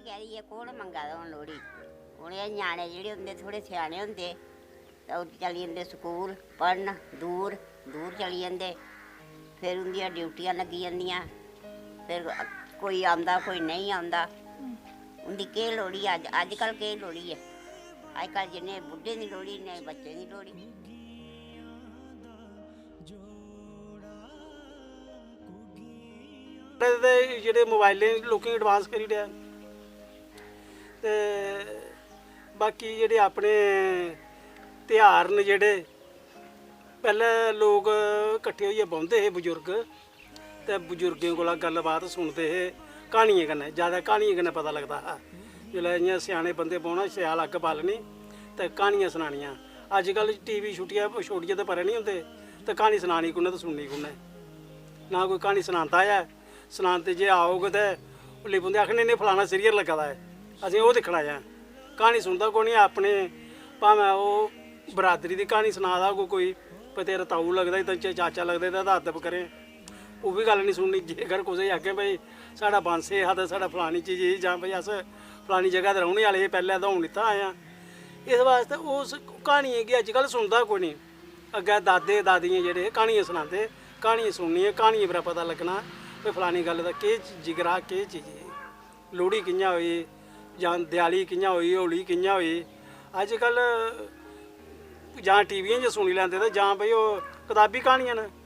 कह रही है कौन मंगा दा हुण लोहड़ी हुण एह ञ्याणे जेह्ड़े होंदे थोड़े स्याने होंदे तां ओह् चली जंदे स्कूल पढ़न दूर दूर चली जंदे फिर उंदियां ड्यूटियां लग्गी जंदियां फिर कोई आंदा कोई नहीं आंदा उंदी केह् लोहड़ी अजकल केह् लोहड़ी है अजकल जिन्ने बुड्ढे दी लोहड़ी इन्ने बच्चे दी लोहड़ी ਜਿਹੜੇ ਮੋਬਾਈਲਾਂ ਲੋਕੀ ਐਡਵਾਂਸ ਕਰੀ ਰਿਹਾ ਤੇ ਬਾਕੀ ਜਿਹੜੇ ਆਪਣੇ ਤਿਉਹਾਰ ਨੇ ਜਿਹੜੇ ਪਹਿਲਾਂ ਲੋਕ ਇਕੱਠੇ ਹੋਈਏ ਬਹਿੰਦੇ ਸੀ ਬਜ਼ੁਰਗ ਤੇ ਬਜ਼ੁਰਗਾਂ ਕੋਲ ਗੱਲਬਾਤ ਸੁਣਦੇ ਸੀ ਕਹਾਣੀਆਂ ਕन्नै ਜ਼ਿਆਦਾ ਕਹਾਣੀਆਂ कन्नै पता लगदा हा जिसलै इ'यां स्याने बंदे बौह्ना शैल अग्ग बालनी ते क्हानियां सनानियां अजकल टीवी छुट्टियां छोड़ियै ते परे नहीं होंदे ते क्हानी सनानी कुन्नै ते सुननी कुन्नै ना कोई क्हानी सनांदा है सनांदे जे आओगे ते भुल्ली पौंदे आखने इन्हें फलाना सीरियल लग्गा दा है असें ओह् दिक्खना ऐ क्हानी सुनदा कोई नहीं अपने भावें ओह् बरादरी दी क्हानी सना दा कोई तेरा ताऊ लगदा ते चाचा लगदा ते अदब करें ओह् भी गल्ल नहीं सुननी जेकर कुसै आखे भाई साढ़ा बांसे हा ते साढ़ा फलानी चीज़ ही जां भाई अस फलानी जगह ते रौह्ने आह्ले पैह्लें ते हून इत्थै आए आं इस वास्ते उस क्हानियें गी अजकल सुनदा कोई नहीं अग्गें दादे दादियां जेह्ड़े क्हानियां सनांदे क्हानियां सुननियां क्हानियें पर पता लग्गना भाई फलानी गल्ल दा केह् जिगरा केह् चीज़ है लोहड़ी कि'यां होई जां देआली कि'यां होई होली कि'यां होई अजकल जां टीवियां च सुनी लैंदे ते जां भाई ओह् कताबी क्हानियां न